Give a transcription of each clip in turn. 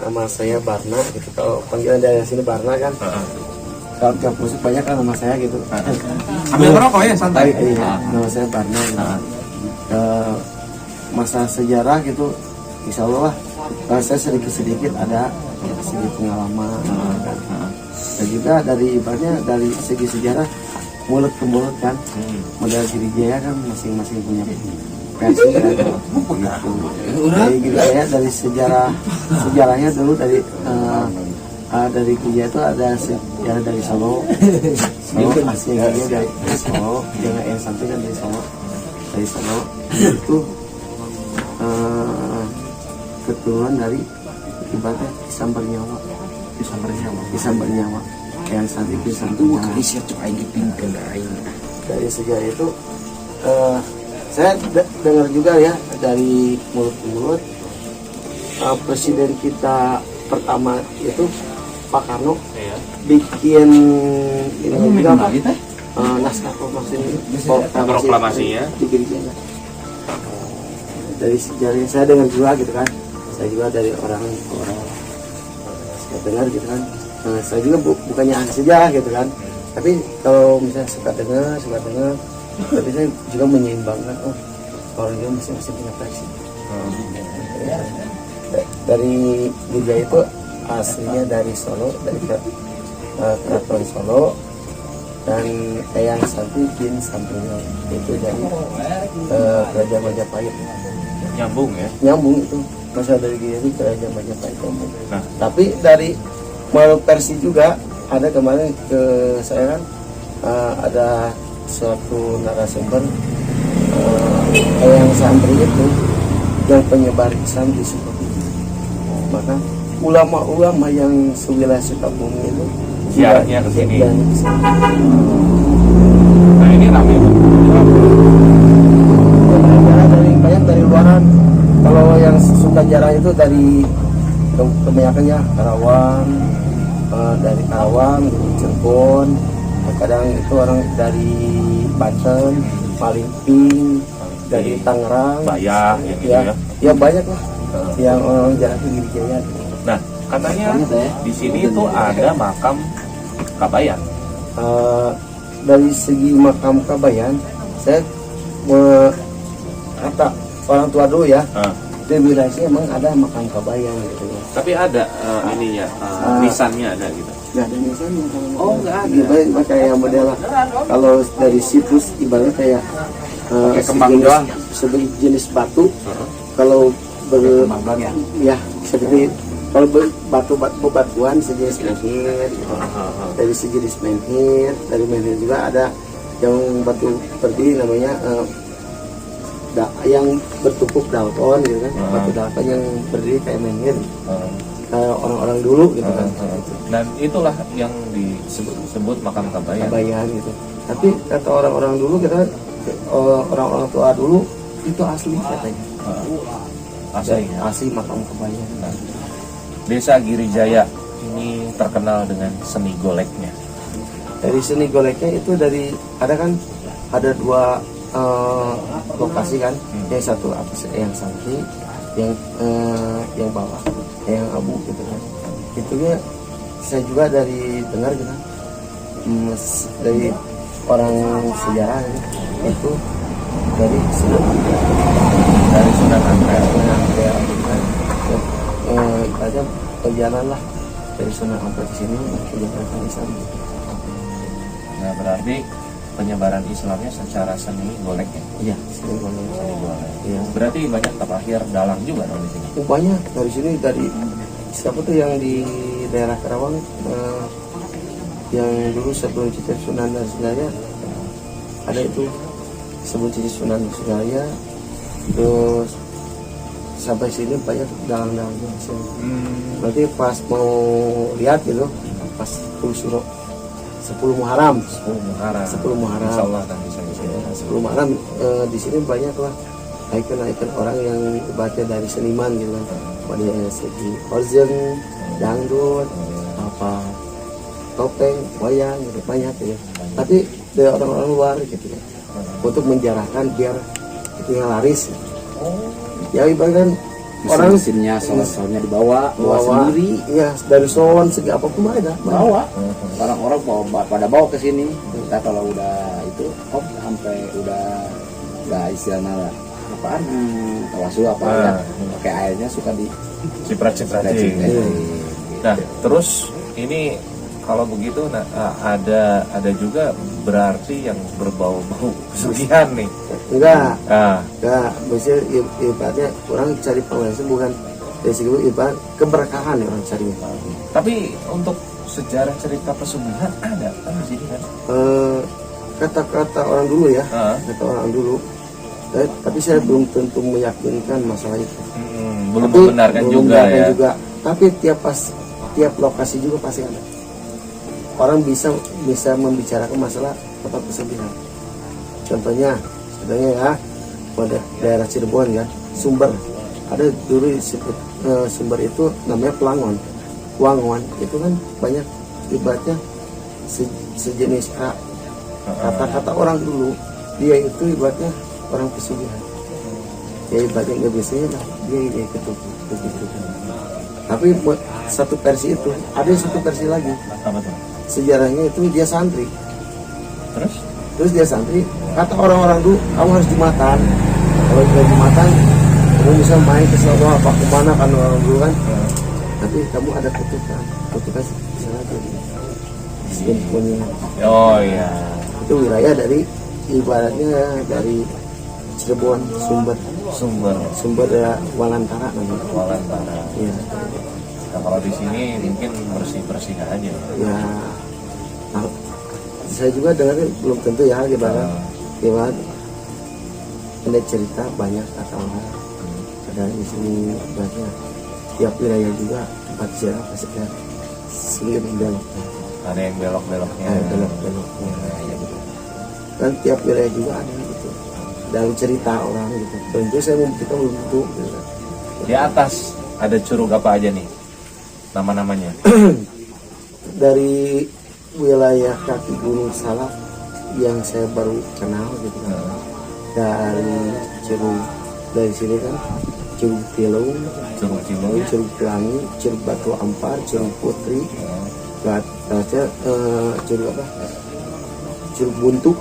nama saya Barna gitu. Kalau panggilan dari sini Barna kan. Kalau tiap musik banyak kan nama saya gitu. Ambil ngerokok ya santai. Iya, nama saya Barna. Gitu. Masa sejarah gitu, insya Allah lah saya sedikit ada segi pengalaman. Dan juga dari ibaratnya dari segi sejarah mulut ke mulut kan, modal Girijaya kan masing-masing punya versi kan. Dari Girijaya dari sejarahnya dulu dari Girijaya itu ada sejarah dari Solo aslinya dia dari Solo, jangan yang samping kan dari Solo itu keturunan dari ibaratnya Kisambar Nyawa yang saat itu Nyawa. Dari sejarah itu saya dengar juga ya dari mulut ke mulut, presiden kita pertama itu Pak Karno bikin ini juga apa? Naskah proklamasinya di Girijaya. Dari sejarahnya saya dengar juga gitu kan, saya juga dari orang saya dengar gitu kan, saya juga bukannya ahli sejarah gitu kan, tapi kalau misalnya suka dengar, tapi saya juga menyeimbangkan, orang dia masing-masing punya versi. Dari Girijaya itu aslinya dari Solo, dari Keraton Solo, dan Eyang Santi bin Sampurna itu dari Kerajaan Majapahit. Nyambung itu masa dari Girijaya itu Kerajaan Majapahit nyambung. Tapi dari menurut versi juga ada kemarin ke saya kan, ada suatu narasumber Eyang Santri itu yang penyebar Islam di Sukabumi. Maka ulama-ulama yang sewilayah Sukabumi itu ziarahnya ke sini. Nah ini ramai banyak dari luaran. Kalau yang suka jarang itu dari kebanyakannya Karawang, dari Karawang, dari Cirebon, kadang itu orang dari Banten, Malingping, dari Tangerang, Bayah, ya banyak lah yang orang jarang ke Girijaya. Nah katanya di sini itu ada makam Kabayan. Dari segi makam Kabayan, saya kata orang tua dulu ya, di wilayah sini emang ada makam Kabayan gitu ya. Tapi ada nisannya ada gitu. Nggak ada nisannya. Nggak ada. Ibarat kayak model kalau dari situs ibaratnya kayak kembang doang. Sebagai jenis batu. Kalau ya seperti kalau batuan sejenis menhir, dari sejenis menhir, dari menhir juga ada yang batu berdiri namanya yang bertumpuk dalton gitu kan, batu dalton yang berdiri kayak menhir, orang-orang dulu gitu kan. Dan itulah yang disebut makam Kabayan gitu. Tapi kata orang-orang dulu kita, orang-orang tua dulu itu asli katanya. Asli makam Kabayan. Desa Girijaya ini terkenal dengan seni goleknya. Dari seni goleknya itu ada dua lokasi kan. Yang satu apa sih, yang Santi, yang bawah, yang Abu gitu kan. Itunya saya juga dari dengar gitu kan, dari orang sejarah itu dari Sunan Ampel ada perjalanan lah dari Sunan Ampel ke sini menyebarkan Islam. Nah berarti penyebaran Islamnya secara seni goleknya. Iya, seni golek. Iya. Berarti banyak tabakhir dalang juga dong di sini. Banyak dari sini, dari siapa tuh yang di daerah Karawang, yang dulu sebelum Cicit Sunan dan Sunaya ada itu, sebelum Cicit Sunan dan Sunaya, terus sampai sini banyak dalang-dalang di sini. Berarti pas mau lihat gitu, pas Suro 10 Muharram. Insya Allah kan bisa. 10 Muharram di sini banyak lah ikon-ikon orang yang ibaratnya dari seniman gitu kan. Dari segi orzen, dangdut, apa topeng, wayang gitu banyak ya. Tapi dari orang-orang luar gitu ya. Untuk menjarahkan biar itu yang laris. Ya ibaratkan orang mesinnya soalnya dibawa sendiri. Iya, dari sound segi apapun ada Bawa. Orang-orang pada bawa ke sini. Kita kalau udah itu sampai udah istilahnya apaan? Tawasul apa ya? Pakai airnya suka di Ciprat-cipratin. Nah, terus ini kalau begitu ada juga berarti yang berbau-bau pesugihan nih. Enggak, maksudnya ibaratnya orang cari penghasilan bukan dari segi ibarat keberkahan ya orang cari. Tapi untuk sejarah cerita pesugihan ada kan di sini kan? Kata-kata orang dulu ya, kata orang dulu. Tapi saya belum tentu meyakinkan masalah itu. Belum Tapi membenarkan juga ya. Tapi tiap lokasi juga pasti ada. Orang bisa membicarakan masalah tempat pesugihan. Contohnya ya pada daerah Cirebon ya, Sumber ada dulu disebut Sumber itu namanya Wangon itu kan banyak ibaratnya sejenis kata-kata orang dulu, dia itu ibaratnya orang pesugihan ya, ibaratnya nggak biasanya lah dia ikut begitu. Tapi satu versi itu ada satu versi lagi. Apa tuh? Sejarahnya itu dia santri. Terus dia santri, kata orang-orang dulu, kamu harus jumatan. Kalau tidak jumatan, kamu bisa main ke Solo apa kemana kan orang dulu kan. Tapi kamu ada kutukan bisa aja di Oh iya. itu wilayah dari ibaratnya dari Cirebon Sumber ya, Walantara namanya. Walantara. Iya. Nah, kalau di sini mungkin bersih aja. Ya. Nah, saya juga dengar belum tentu ya gimana ada cerita banyak kata orang ada di sini banyak tiap wilayah juga tempat sejarah pasti ada sedikit belok Ada yang belok-beloknya. belok-beloknya ya, gitu. Dan tiap wilayah juga ada gitu dalam cerita orang gitu. Tentu saya kita belum tentu gitu. Di atas ada curug apa aja nih nama-namanya? Dari wilayah kaki Gunung Salak yang saya baru kenal gitu kan. Dari sini kan Curug Tilung, Curug Pelangi, Curug Batu Ampar, Curug Putri, Curug apa? Curug Buntuk.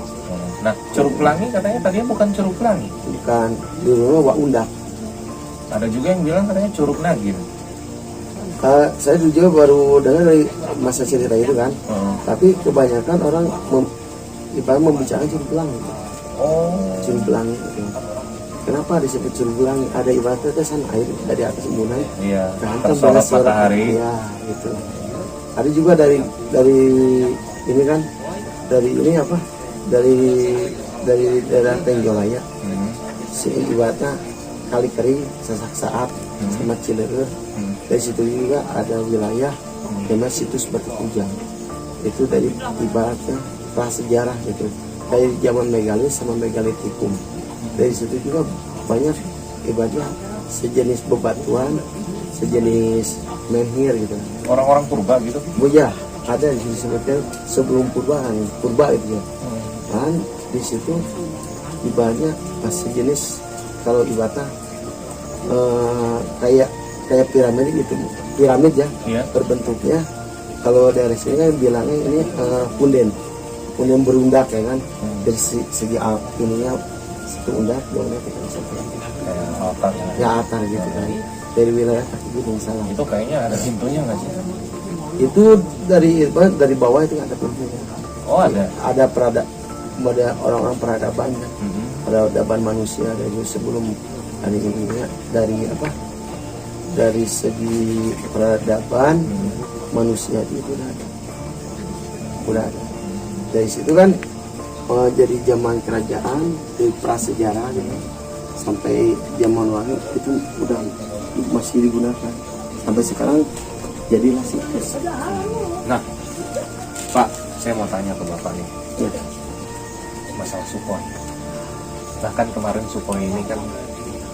Nah, Curug Pelangi katanya tadinya bukan Curug Pelangi. Bukan, dulu Wak Undak. Ada juga yang bilang katanya Curug Nagin. Saya juga baru dengar dari masa cerita itu kan. Tapi kebanyakan orang membicarakan Curug Pelangi. Curug Pelangi gitu. Kenapa disebut Curug Pelangi? Ada ibaratnya kesan air dari atas embungan. Iya. Tersorot matahari. Iya, gitu. Ada juga dari ini kan, dari ini apa? Dari daerah Tenjolaya. Si ibaratnya Kali Kering, Sasak Saat, sama Cileer. Dari situ juga ada wilayah namanya situs Batu Kujang. Itu dari ibaratnya prasejarah gitu. Dari zaman megalit sama megalitikum. Dari situ juga banyak ibaratnya sejenis bebatuan, sejenis menhir gitu. Orang-orang purba gitu. Ya, ada di sini sebetulnya sebelum purba itu ya. Dan di situ ibaratnya sejenis kalau ibaratnya kayak piramid gitu, piramid ya, berbentuknya. Kalau dari sini kan bilangnya ini punden berundak ya kan. Dari segi ininya satu undak, dua undak kita bisa Kayak altar ya altar gitu kan. Dari wilayah kaki Gunung Salak. Itu kayaknya ada pintunya nggak sih? Itu dari bawah itu ada pintunya. Oh ada. Ada orang-orang peradaban kan. Peradaban manusia dari sebelum ada ininya dari apa? Dari segi peradaban manusia itu udah ada. Dari situ kan jadi zaman kerajaan dari prasejarah gitu. Sampai zaman wahyu itu udah masih digunakan sampai sekarang jadilah situs. Nah, Pak, saya mau tanya ke Bapak nih. Ya. Masalah Sukhoi. Bahkan kemarin Sukhoi ini kan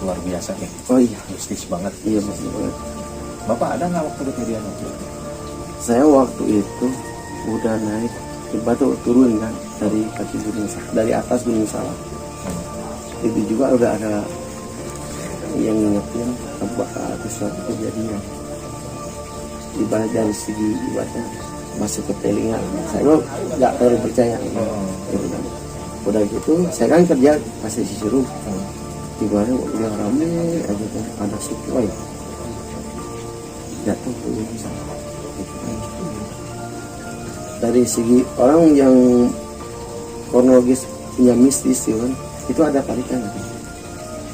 luar biasa nih. Oh iya, mistis banget. Iya, mistis banget. Bapak ada nggak waktu kejadian itu? Saya waktu itu udah naik ke batu turun kan dari kaki Gunung Salak, dari atas Gunung Salak. Itu juga udah ada yang ngingetin ke suatu kejadian. Ibarat dari segi ibaratnya masuk ke telinga, saya nggak terlalu percaya. Gitu kan. Udah gitu, saya kan kerja kasih Cicerung. Ibaratnya udah rame aja kan, ada suplai jatuh ke sana. Gitu kan. Dari segi orang yang kronologis punya mistis gitu kan, itu ada tarikan kan?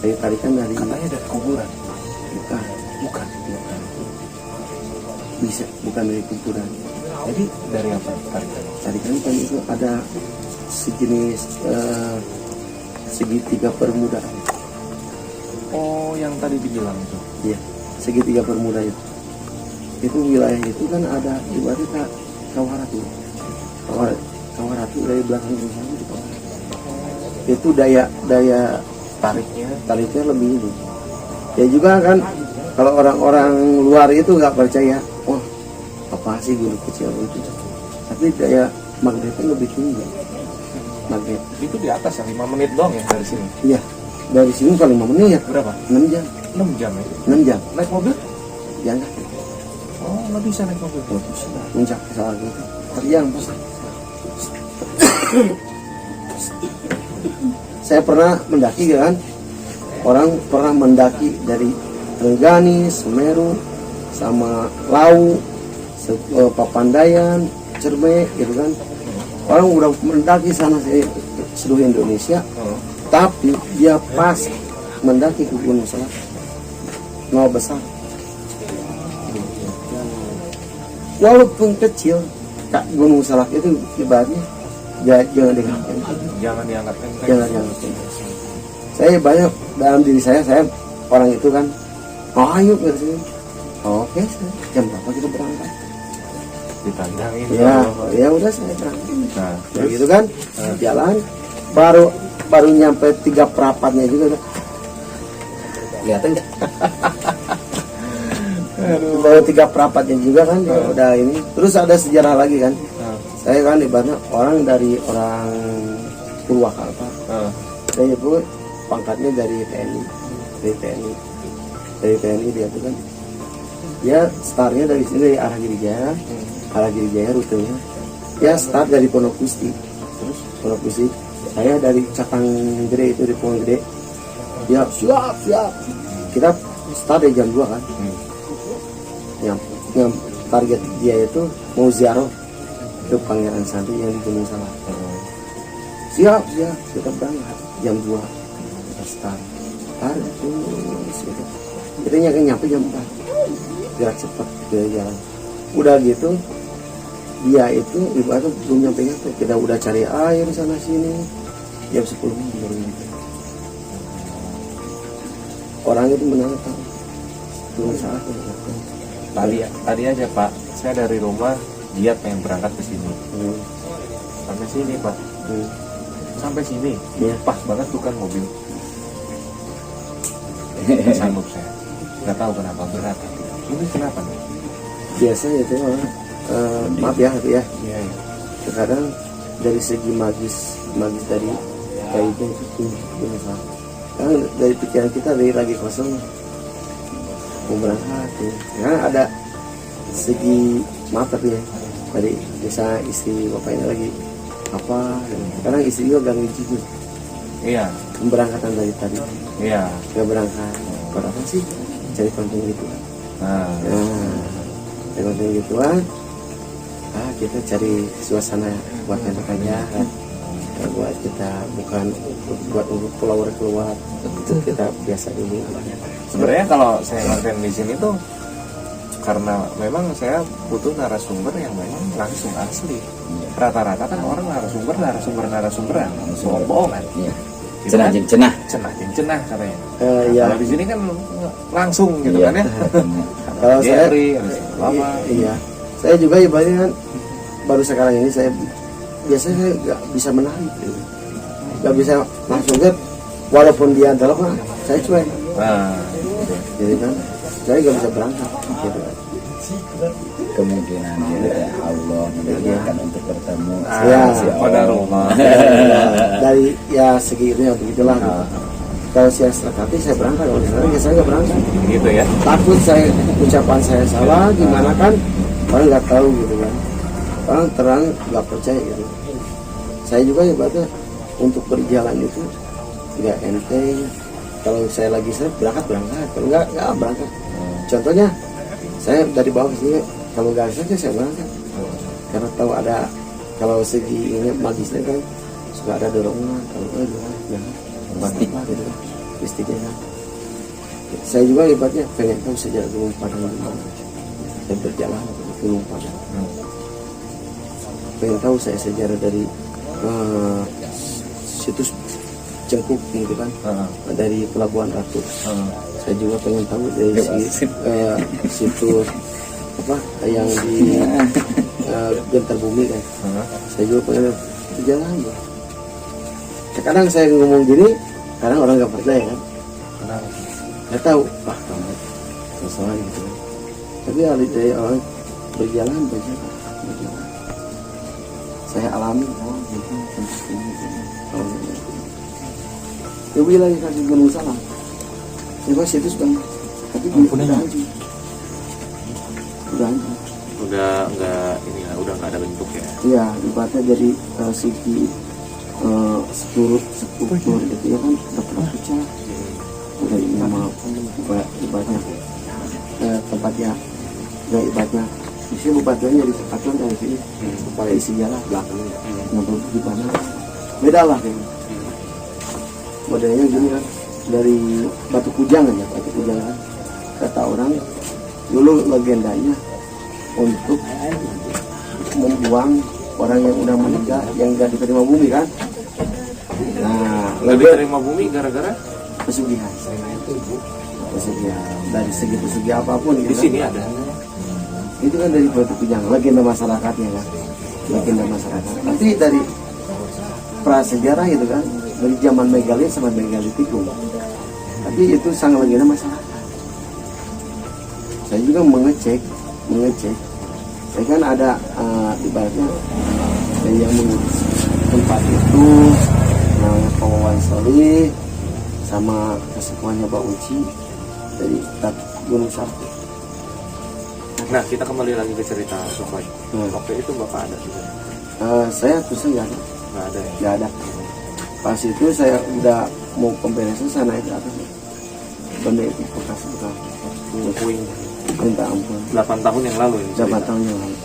Tarikan dari Katanya dari kuburan. bukan Bukan. bisa bukan dari kuburan. Jadi dari apa tarikan? Tarikan kan itu ada sejenis segitiga permuda. Oh, yang tadi dibilang itu. Iya, segitiga permuda itu. Itu wilayah itu kan ada ibaratnya Kawaratu. Kawaratu dari belakang sana itu Kawaratu. Itu daya tariknya lebih ini. Ya juga kan kalau orang-orang luar itu nggak percaya, wah apa sih gunung kecil itu. Tapi daya magnetnya lebih tinggi. Magnet. Itu di atas ya 5 menit doang ya dari sini. Iya, dari sini paling 5 menit. Berapa? 6 jam. 6 jam ya. 6 jam. Naik mobil? Jangan. Oh, nggak bisa naik mobil. Puncak salah gitu. Terjang pas. Saya pernah mendaki kan. Orang pernah mendaki dari Renggani, Semeru, sama Lau, Papandayan, Cerme, gitu kan. Orang udah mendaki sana seluruh Indonesia, tapi dia pas mendaki ke Gunung Salak, nol besar. Walaupun kecil, Kak Gunung Salak itu ibaratnya jangan diangkat. Jangan diangkat enteng. Jangan diangkat. Saya banyak dalam diri saya orang itu kan, oh ayo ke sini. Oke, jam berapa kita berangkat? Ditandangin. Ya udah saya berangkat. Nah, Ya gitu kan, jalan baru nyampe 3 perapatnya juga udah. Kelihatan nggak? Baru 3 perapatnya juga kan, ya udah ini. Terus ada sejarah lagi kan. Saya kan ibaratnya orang Purwakarta. Saya itu pangkatnya dari TNI dia tuh kan. Ya startnya dari sini dari arah Girijaya rutenya. Ya start dari Pondok Gusti. Terus Pondok Gusti. Saya dari Cakang Gede itu di Pohon Gede. Ya siap. Kita start dari jam 2 kan. Yang target dia itu mau ziarah ke Pangeran Santi yang di Gunung Salak. Siap kita berangkat jam 2 kita start. Kita nyampe jam 4. Gerak cepat ke jalan. Udah gitu dia itu ibaratnya belum nyampe kita udah cari air sana sini jam 10 baru nyampe. Orang itu menantang belum saat tadi aja Pak, saya dari rumah giat pengen berangkat ke sini. Sampai sini Pak. Sampai sini. Iya. Pas banget tuh kan mobil. Nggak sanggup saya. Nggak tahu kenapa berat. Ini kenapa nih? Biasanya itu maaf ya Iya. terkadang dari segi magis dari kayunya itu tinggi kan dari pikiran kita dari lagi kosong mau berangkat ya. Karena ada segi maaf tapi ya dari bisa istri bapak ini lagi apa sekarang istri juga ganggu juga Iya. pemberangkatan dari tadi Iya. nggak berangkat buat apa sih cari konten gitu cari konten gituan kita cari suasana buat enak aja kan. Buat kita bukan buat keluar kita biasa dulu. Sebenarnya kalau saya konten di sini tuh karena memang saya butuh narasumber yang memang langsung asli. Rata-rata kan orang narasumberan, bohong-bohongan. Iya. Gitu kan? Cenah katanya. Ya Kalau di sini kan langsung gitu Iya. kan ya. kalau saya Jeffrey, lama. iya saya juga ibaratnya kan baru sekarang ini saya biasanya saya nggak bisa menarik nggak bisa langsung lihat walaupun dia dalam saya cuek jadi kan saya nggak bisa berangkat gitu kan. Kemungkinan ya Allah menjadikan untuk bertemu Ya, si pada Allah. rumah. dari ya segitunya begitulah gitu. kalau saya sekati saya berangkat, kalau sekarang ya saya nggak berangkat. Gitu ya. Takut saya ucapan saya salah, gimana kan orang nggak tahu gitu kan, orang terang nggak percaya gitu. Saya juga ibaratnya untuk berjalan itu nggak enteng. Kalau saya lagi saya berangkat, kalau nggak berangkat. Contohnya saya dari bawah sini, kalau nggak saja saya berangkat karena tahu ada, kalau segi ini magisnya kan suka ada dorongan, kalau jangan berangkat lah gitu kan, istiqomah. Saya juga ibaratnya pengen tahu sejarah Gunung Padang gimana, dan berjalan ke Gunung Padang. Pengen tahu saya sejarah dari situs Cengkuk gitu kan, dari Pelabuhan Ratu. Saya juga pengen tahu dari situs apa yang di Gentar Bumi kan. Saya juga pengen berjalan. Kadang saya ngomong gini, kadang orang nggak percaya kan. Nggak tahu, wah kamu sesuai gitu kan. Tapi dari orang berjalan. Saya alami, oh gitu, ini. Ya wilayah kaki Gunung Salam, itu situs bang, tapi udah hancur. Udah nggak ini lah, udah nggak ada bentuk ya. Iya, ibaratnya dari segi struktur gitu ya kan, udah pernah pecah. Udah ini nama ibaratnya tempatnya, udah ibaratnya. Di sini bupatinya di Sepatuan dari sini, supaya isi jalan belakangnya, nggak di mana. Beda lah kayaknya. Modelnya gini kan, dari Batu Kujang aja, kan. Kata orang dulu legendanya untuk membuang orang yang udah meninggal yang gak diterima bumi kan. Nah, Nggak diterima bumi gara-gara pesugihan. Dari segi pesugihan apapun di gitu sini kan. ada. Itu kan dari Batu Kujang, legenda masyarakatnya kan, legenda masyarakat. Tapi dari prasejarah itu kan, dari zaman Megalit sama Megalitikum. Tapi itu sangat legenda masyarakat. Saya juga mengecek. Saya kan ada ibaratnya yang mengurus tempat itu, namanya Pawawan Solih sama kesepuannya Mbak Uci dari Gunung Sarpu. Nah, kita kembali lagi ke cerita Sukhoi. Waktu itu Bapak ada juga? Saya terus nggak ada. Nggak ada ya? Nggak ada. Pas itu saya udah mau pemberesan, saya naik ke atas. Benda itu bekas Puing. minta ampun. 8 tahun yang lalu ini. 8 tahun yang lalu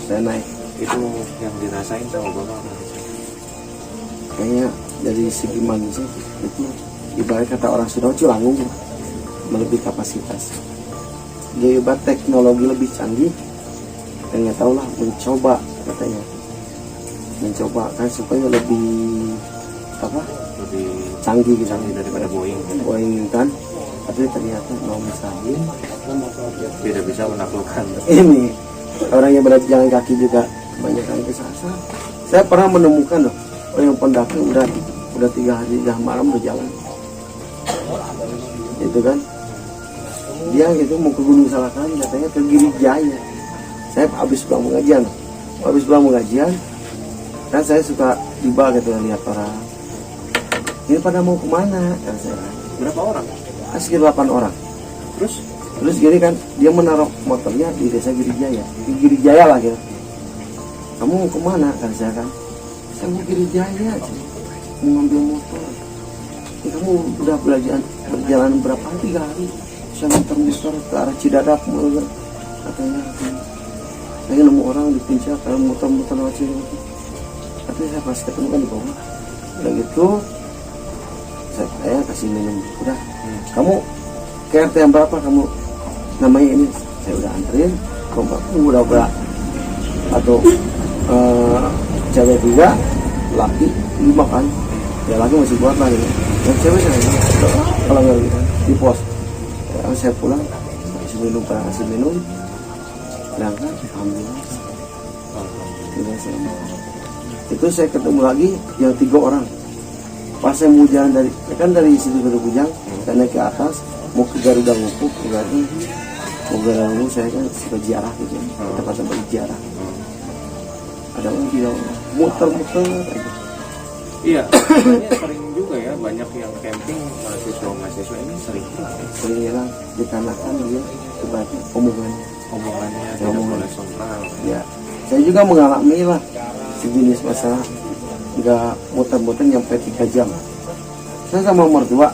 saya naik. Itu yang dirasain sama Bapak apa? Kayaknya dari segi magisnya itu ibarat kata orang Sunda Cilanggung melebihi kapasitas. Dia ibarat teknologi lebih canggih. Pengen tahu lah, mencoba katanya. Mencoba kan supaya lebih apa? Lebih Canggih gitu. canggih daripada Boeing. Boeing kan. Tapi ternyata mau misalnya Tidak bisa menaklukkan. ini orang yang berada jalan kaki juga banyak yang kesasar. Saya pernah menemukan loh orang yang pendaki udah 3 hari 3 malam berjalan. Itu kan dia gitu mau ke Gunung Salakari, katanya ke Giri Jaya. Saya habis pulang pengajian, kan saya suka tiba gitu lihat orang ini pada mau kemana kan saya. Berapa orang? Sekitar 8 orang. Terus gini kan, dia menaruh motornya di desa Giri Jaya, di Giri Jaya lah gitu. Kamu mau kemana kan saya kan? Saya mau Giri Jaya, mau ngambil motor. Ya, kamu udah berjalan berapa hari? 3 hari. Saya muter-muter ke arah Cidadap, katanya. Saya nemu orang di puncak, kalau muter-muter lewat Cidadap. Tapi saya pas ketemu kan di bawah. Udah gitu, saya kasih minum. Udah, kamu ke RT yang berapa kamu? Namanya ini, saya udah anterin. Kamu udah berapa? Atau cewek 3, laki 5 kan? Ya laki masih buat lah gitu. Yang cewek saya kalau nggak gitu di pos. Ya, saya pulang, kasih minum, berangkat, alhamdulillah. Itu saya ketemu lagi yang 3 orang. Pas saya mau jalan dari situ Batu Kujang, saya naik ke atas, mau ke Garuda Ngupuk, mau ke Garuda Ngupuk, saya kan suka ziarah gitu, tempat-tempat ziarah. Ada orang bilang muter-muter aja. Iya, sebenarnya sering juga juga ya, banyak yang camping mahasiswa ini sering pulang ya. Sering hilang dikarenakan dia sebagai omongannya. Tidak boleh sompral. Ya, saya juga mengalami lah sejenis masalah nggak muter-muter nyampe 3 jam. Saya sama mertua,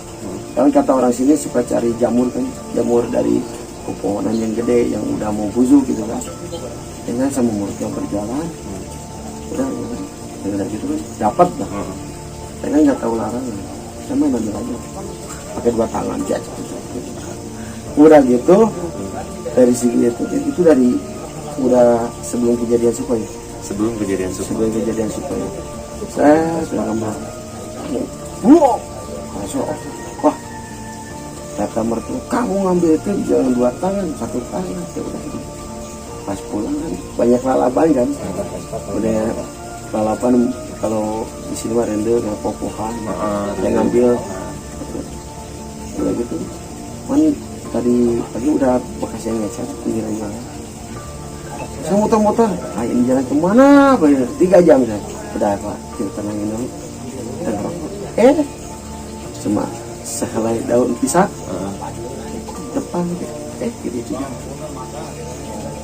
kan kata orang sini suka cari jamur kan, jamur dari pepohonan yang gede yang udah mau busuk gitu kan. Dengan sama mertua berjalan, udah gitu kan dapat dah. Saya kan nggak tahu larangan, saya main ambil aja, pakai 2 tangan aja. Udah gitu dari segi itu dari udah sebelum kejadian Sukhoi. Sebelum kejadian Sukhoi. Saya sudah kembali. Wow, masuk. Wah, kata mertua, kamu ngambil itu jangan 2 tangan, 1 tangan. Ya udah. Pas pulang kan banyak lalapan kan. Udah lalapan kalau di sini mah rende dengan popohan. Saya ngambil. Udah gitu. Man tadi pagi udah bekas yang ngecat pinggiran jalan. Saya muter-muter, ini jalan kemana? 3 jam saya. Udah Pak, kita tenangin dulu. Dan rokok. Cuma sehelai daun pisang. Depan, gitu juga.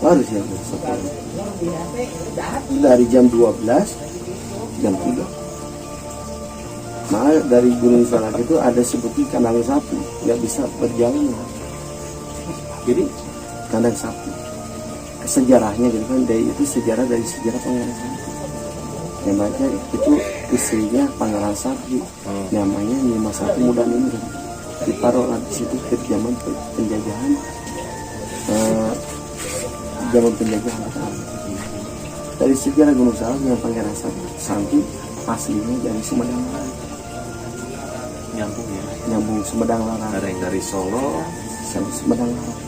Baru sih dari jam 12, jam 3. Malah dari Gunung Salak itu ada seperti kandang sapi, nggak bisa berjalan. Jadi kandang sapi. Sejarahnya gitu kan, itu sejarah Pangeran Sapi. Namanya itu istrinya Pangeran Sapi, namanya Nyimas Sapi Muda Ningrat. Ditaruh di situ ke zaman penjajahan, Dari sejarah Gunung Salak yang Pangeran Sapi aslinya dari Sumedang Larang. Nyambung ya. Nyambung Sumedang Larang. Ada yang dari Solo sampai Sumedang Larang.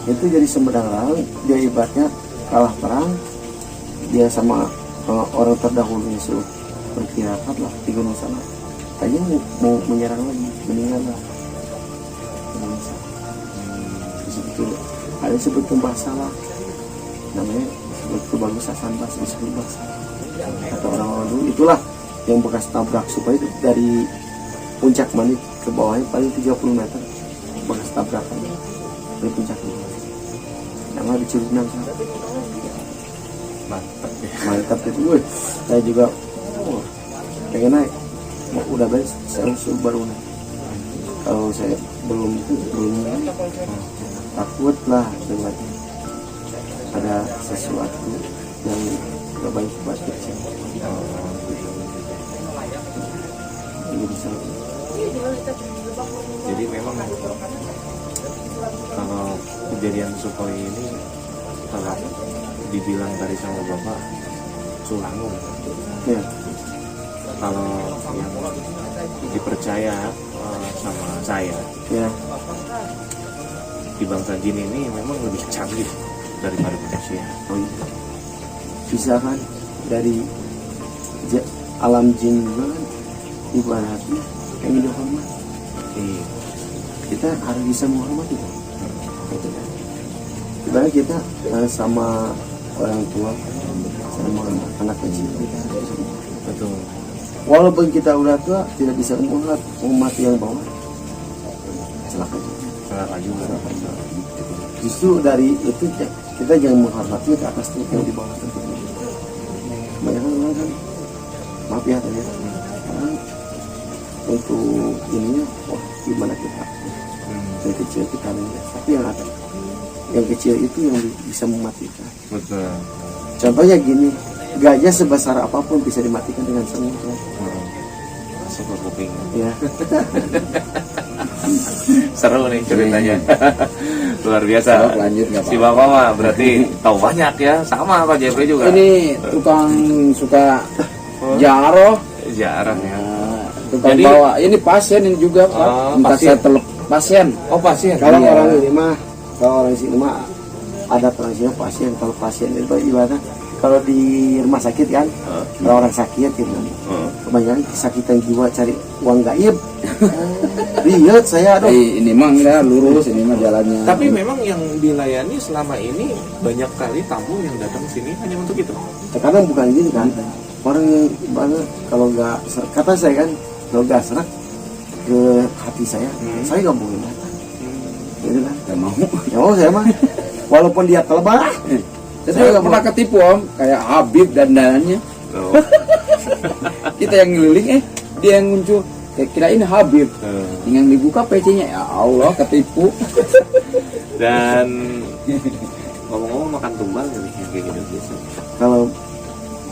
Itu jadi Sumedang Larang, dia ibaratnya kalah perang, dia sama orang terdahulu itu berkirakat lah di Gunung Salak. Tanya mau menyerang lagi, meninggal lah. Sebetulnya ada sebetulnya bahasa lah, namanya sebetulnya bagus Sasanbas disebut bahasa. Kata orang-orang dulu itulah yang bekas tabrak supaya itu dari puncak Manit ke bawahnya paling 30 meter bekas tabrakan dari puncak itu. Nama di Cirunang. Mantap itu. Saya juga pengen naik. Udah baik, saya baru naik. Kalau saya belum takut lah dengan ada sesuatu yang gak baik buat kecil. Jadi memang kalau kejadian Sukhoi ini kalau dibilang tadi sama Bapak Sulangung Ya. Kalau yang dipercaya sama saya Ya. di bangsa jin ini memang lebih canggih daripada manusia. Oh iya. Bisa kan dari alam jin juga kan ibaratnya kayak dihormat. Iya. Kita harus bisa menghormati kan. Gitu kan. Ibarat kita sama orang tua sama anak kecil kita harus menghormati. Betul. Walaupun kita udah tua tidak bisa menghormati yang bawah, celaka juga. Celaka juga. Justru dari itu kita jangan menghormati ke atas tuh yang di bawah tentu. Kebanyakan orang kan maaf ya tadi orang untuk ininya gimana kita yang kecil kita lihat, tapi yang kecil itu yang bisa mematikan. Betul. Contohnya gini, gajah sebesar apapun bisa dimatikan dengan sengaja. Masuk ke kuping. Ya. Seru nih ceritanya. Luar biasa. Sok, lanjut, nggak Si apa-apa. Bapak mah berarti tahu banyak ya, sama Pak Jeffrey juga. Ini tukang suka jaroh, Jarang ya. tukang Jadi- bawa. Ini pasien ini juga Pak. Oh, Minta pasien. saya pasien. Oh pasien. Kalau Iya. orang ini mah, ada orang sini pasien. Kalau pasien itu ibaratnya kalau di rumah sakit kan, kalau orang sakit gitu, kebanyakan kesakitan jiwa cari uang gaib. Lihat saya aduh. Ini mah enggak lurus, ini mah jalannya. Tapi memang yang dilayani selama ini banyak kali tamu yang datang sini hanya untuk itu. Terkadang bukan gini kan, orang yang ibaratnya kalau nggak kata saya kan gasrak ke hati saya nggak boleh datang gitu kan. Gak mau. Ya mau saya mah walaupun dia telah Saya pernah ketipu om, kayak Habib dan dananya. Oh. Kita yang ngeliling dia yang muncul. Kayak kirain Habib. Yang dibuka PC-nya, ya Allah ketipu. Dan ngomong-ngomong makan tumbal gak nih yang kayak gitu biasa?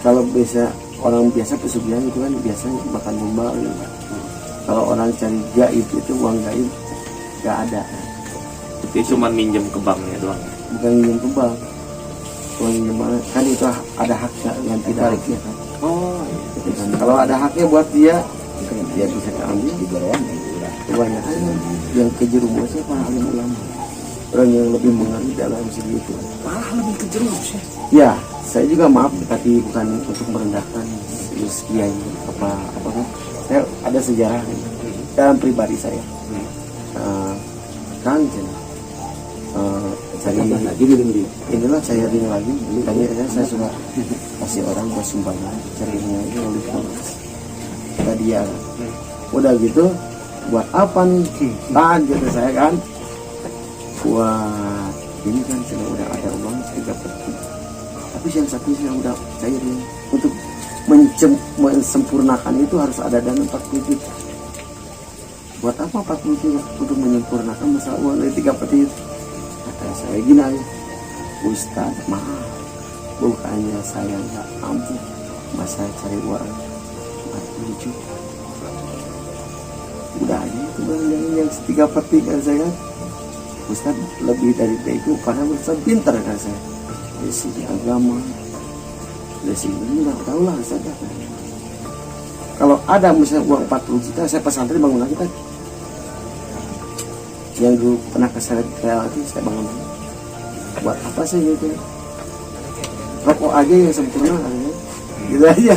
Kalau biasa orang biasa pesugihan itu kan biasanya makan tumbal gitu. Kalau orang cari gaib itu uang gaib nggak ada, Dia cuma minjem ke banknya doang. bukan minjem tumbal. Uang minjem kan itu ada haknya yang tidak haknya kan. Oh Gitu kan. Kalau ada haknya buat dia bisa diambil. Di bawah Kebanyakan yang kejerumusnya para alim ulama, orang yang lebih mengerti dalam segi itu. malah lebih kejerumus ya. Ya, saya juga maaf, tapi bukan untuk merendahkan kiai apa kan. Saya ada sejarah dalam pribadi saya. Kang cari lagi minum dia. inilah saya ring lagi. Tanya saya suka kasih orang buat sumbangan, cari ring lagi oleh kata dia. Udah gitu, buat apa nih? Tahan gitu saya kan. Buat ini kan sudah udah ada uang 3 peti. Tapi yang satu saya udah cairin untuk mensempurnakan itu harus ada dana 40 juta. Buat apa 40 juta untuk menyempurnakan masalah uang dari 3 peti itu? Kata saya gini aja, Ustaz maaf, bukannya saya nggak mampu, masa cari uang 40 juta. Udah aja itu yang 3 peti kan saya kan. Ustaz lebih dari itu karena Ustaz pintar kan saya dari segi agama, dari segi ini nggak tahu lah saja. Kalau ada misalnya uang 40 juta saya pesantren bangun lagi kan. Yang dulu pernah keseret itu saya bangun lagi. Buat apa sih gitu? Rokok aja yang sempurna kan, gitu aja.